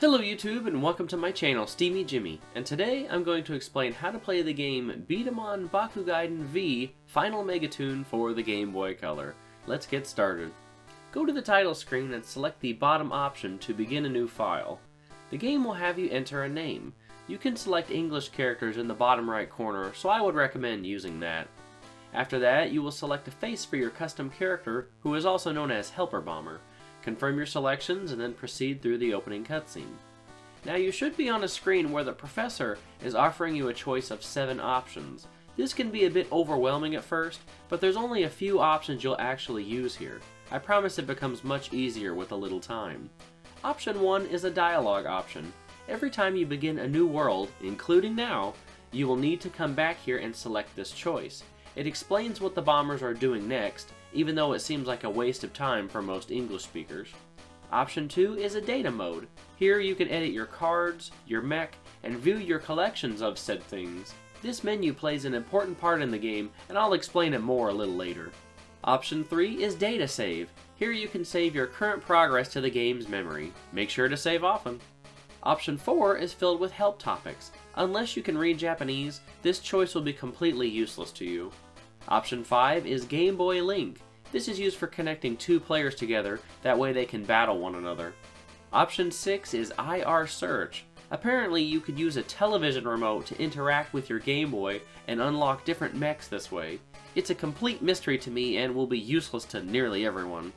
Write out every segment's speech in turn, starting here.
Hello YouTube and welcome to my channel, Steamy Jimmy, and today I'm going to explain how to play the game B-Daman Bakugaiden V Final Megatune for the Game Boy Color. Let's get started. Go to the title screen and select the bottom option to begin a new file. The game will have you enter a name. You can select English characters in the bottom right corner, so I would recommend using that. After that, you will select a face for your custom character, who is also known as Helper Bomber. Confirm your selections and then proceed through the opening cutscene. Now you should be on a screen where the professor is offering you a choice of 7 options. This can be a bit overwhelming at first, but there's only a few options you'll actually use here. I promise it becomes much easier with a little time. Option 1 is a dialogue option. Every time you begin a new world, including now, you will need to come back here and select this choice. It explains what the bombers are doing next, even though it seems like a waste of time for most English speakers. Option 2 is a data mode. Here you can edit your cards, your mech, and view your collections of said things. This menu plays an important part in the game, and I'll explain it more a little later. Option 3 is data save. Here you can save your current progress to the game's memory. Make sure to save often. Option 4 is filled with help topics. Unless you can read Japanese, this choice will be completely useless to you. Option 5 is Game Boy Link. This is used for connecting 2 players together, that way they can battle one another. Option 6 is IR Search. Apparently you could use a television remote to interact with your Game Boy and unlock different mechs this way. It's a complete mystery to me and will be useless to nearly everyone.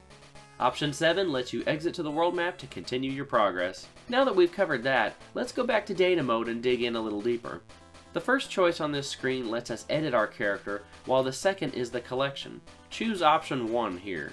Option 7 lets you exit to the world map to continue your progress. Now that we've covered that, let's go back to data mode and dig in a little deeper. The first choice on this screen lets us edit our character, while the second is the collection. Choose option 1 here.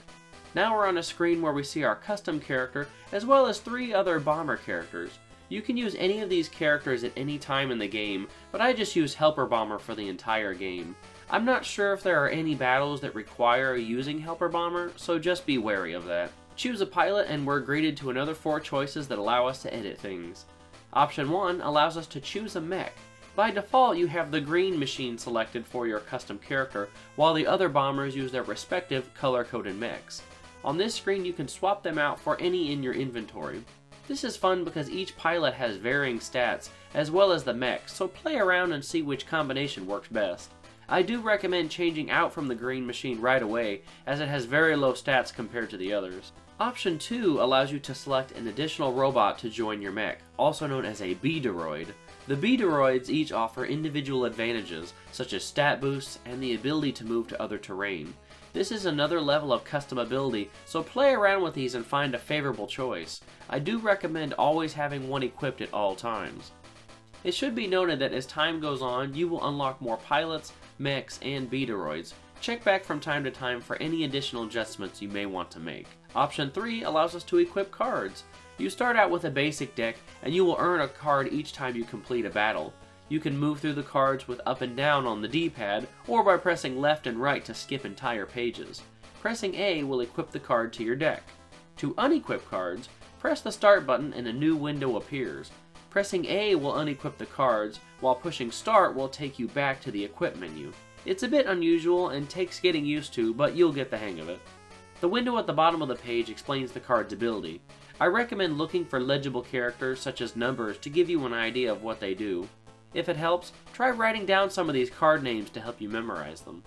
Now we're on a screen where we see our custom character, as well as 3 other bomber characters. You can use any of these characters at any time in the game, but I just use Helper Bomber for the entire game. I'm not sure if there are any battles that require using Helper Bomber, so just be wary of that. Choose a pilot and we're greeted to another 4 choices that allow us to edit things. Option 1 allows us to choose a mech. By default, you have the green machine selected for your custom character, while the other bombers use their respective color-coded mechs. On this screen, you can swap them out for any in your inventory. This is fun because each pilot has varying stats, as well as the mechs, so play around and see which combination works best. I do recommend changing out from the green machine right away, as it has very low stats compared to the others. Option 2 allows you to select an additional robot to join your mech, also known as a B-Droid. The B-Droids each offer individual advantages, such as stat boosts and the ability to move to other terrain. This is another level of custom ability, so play around with these and find a favorable choice. I do recommend always having one equipped at all times. It should be noted that as time goes on, you will unlock more pilots, mechs, and B-Droids. Check back from time to time for any additional adjustments you may want to make. Option 3 allows us to equip cards. You start out with a basic deck, and you will earn a card each time you complete a battle. You can move through the cards with up and down on the D-pad, or by pressing left and right to skip entire pages. Pressing A will equip the card to your deck. To unequip cards, press the start button and a new window appears. Pressing A will unequip the cards, while pushing start will take you back to the equip menu. It's a bit unusual and takes getting used to, but you'll get the hang of it. The window at the bottom of the page explains the card's ability. I recommend looking for legible characters such as numbers to give you an idea of what they do. If it helps, try writing down some of these card names to help you memorize them.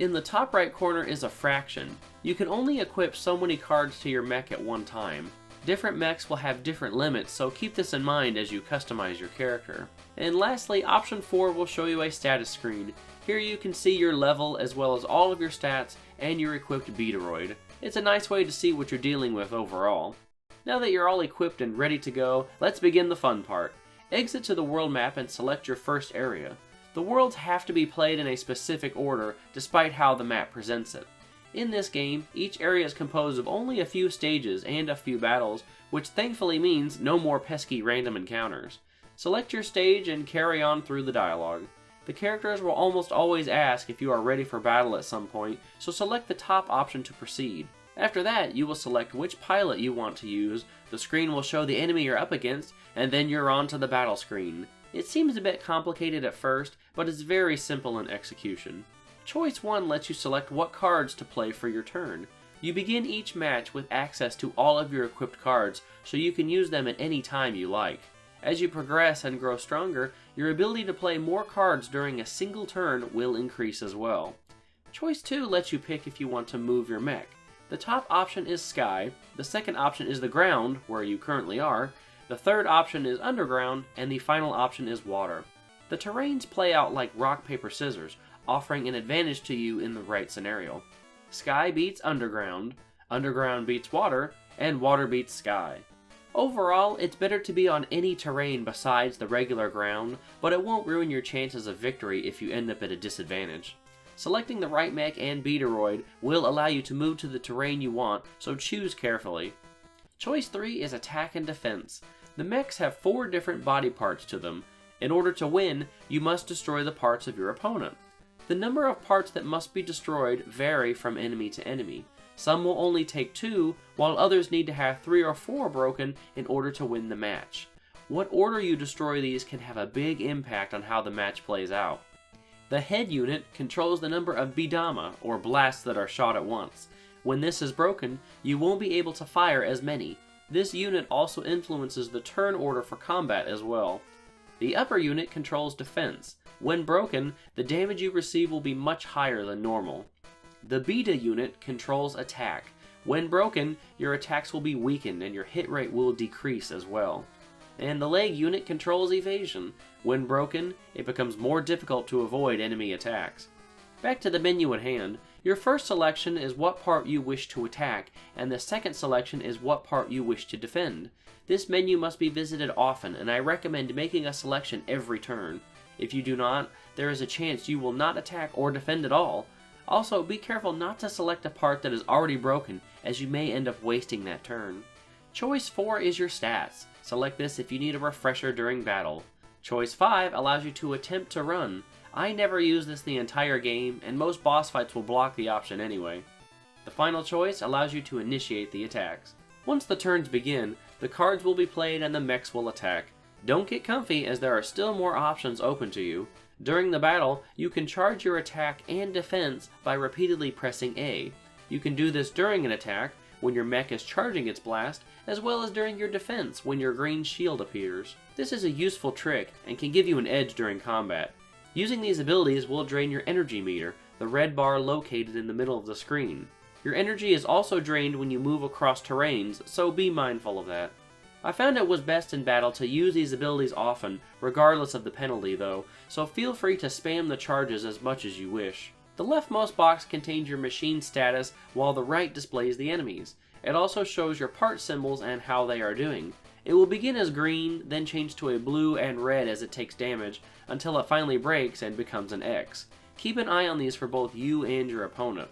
In the top right corner is a fraction. You can only equip so many cards to your mech at one time. Different mechs will have different limits, so keep this in mind as you customize your character. And lastly, option 4 will show you a status screen. Here you can see your level as well as all of your stats and your equipped B-Droid. It's a nice way to see what you're dealing with overall. Now that you're all equipped and ready to go, let's begin the fun part. Exit to the world map and select your first area. The worlds have to be played in a specific order, despite how the map presents it. In this game, each area is composed of only a few stages and a few battles, which thankfully means no more pesky random encounters. Select your stage and carry on through the dialogue. The characters will almost always ask if you are ready for battle at some point, so select the top option to proceed. After that, you will select which pilot you want to use, the screen will show the enemy you're up against, and then you're on to the battle screen. It seems a bit complicated at first, but it's very simple in execution. Choice 1 lets you select what cards to play for your turn. You begin each match with access to all of your equipped cards, so you can use them at any time you like. As you progress and grow stronger, your ability to play more cards during a single turn will increase as well. Choice 2 lets you pick if you want to move your mech. The top option is Sky, the second option is the ground, where you currently are, the third option is Underground, and the final option is Water. The terrains play out like rock, paper, scissors, offering an advantage to you in the right scenario. Sky beats Underground, Underground beats Water, and Water beats Sky. Overall, it's better to be on any terrain besides the regular ground, but it won't ruin your chances of victory if you end up at a disadvantage. Selecting the right mech and B-Droid will allow you to move to the terrain you want, so choose carefully. Choice 3 is Attack and Defense. The mechs have 4 different body parts to them. In order to win, you must destroy the parts of your opponent. The number of parts that must be destroyed vary from enemy to enemy. Some will only take 2, while others need to have 3 or 4 broken in order to win the match. What order you destroy these can have a big impact on how the match plays out. The head unit controls the number of b-daman, or blasts that are shot at once. When this is broken, you won't be able to fire as many. This unit also influences the turn order for combat as well. The upper unit controls defense. When broken, the damage you receive will be much higher than normal. The beta unit controls attack. When broken, your attacks will be weakened and your hit rate will decrease as well. And the leg unit controls evasion. When broken, it becomes more difficult to avoid enemy attacks. Back to the menu at hand, your first selection is what part you wish to attack, and the second selection is what part you wish to defend. This menu must be visited often, and I recommend making a selection every turn. If you do not, there is a chance you will not attack or defend at all. Also, be careful not to select a part that is already broken, as you may end up wasting that turn. Choice 4 is your stats. Select this if you need a refresher during battle. Choice 5 allows you to attempt to run. I never use this the entire game, and most boss fights will block the option anyway. The final choice allows you to initiate the attacks. Once the turns begin, the cards will be played and the mechs will attack. Don't get comfy, as there are still more options open to you. During the battle, you can charge your attack and defense by repeatedly pressing A. You can do this during an attack, when your mech is charging its blast, as well as during your defense when your green shield appears. This is a useful trick and can give you an edge during combat. Using these abilities will drain your energy meter, the red bar located in the middle of the screen. Your energy is also drained when you move across terrains, so be mindful of that. I found it was best in battle to use these abilities often, regardless of the penalty though, so feel free to spam the charges as much as you wish. The leftmost box contains your machine status, while the right displays the enemies. It also shows your part symbols and how they are doing. It will begin as green, then change to a blue and red as it takes damage, until it finally breaks and becomes an X. Keep an eye on these for both you and your opponent.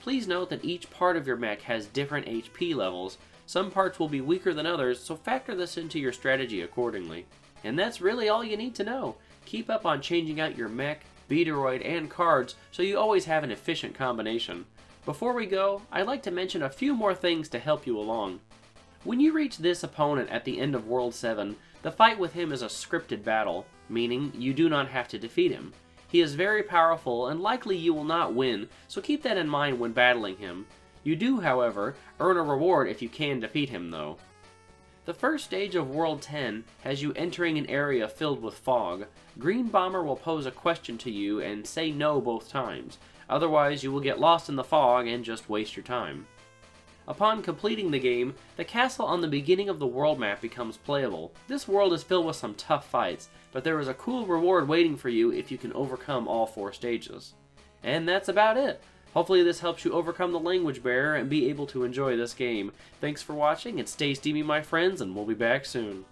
Please note that each part of your mech has different HP levels. Some parts will be weaker than others, so factor this into your strategy accordingly. And that's really all you need to know. Keep up on changing out your mech, B-Droid, and cards so you always have an efficient combination. Before we go, I'd like to mention a few more things to help you along. When you reach this opponent at the end of World 7, the fight with him is a scripted battle, meaning you do not have to defeat him. He is very powerful and likely you will not win, so keep that in mind when battling him. You do, however, earn a reward if you can defeat him though. The first stage of World 10 has you entering an area filled with fog. Green Bomber will pose a question to you and say no both times, otherwise you will get lost in the fog and just waste your time. Upon completing the game, the castle on the beginning of the world map becomes playable. This world is filled with some tough fights, but there is a cool reward waiting for you if you can overcome all 4 stages. And that's about it. Hopefully this helps you overcome the language barrier and be able to enjoy this game. Thanks for watching, and stay steamy my friends, and we'll be back soon.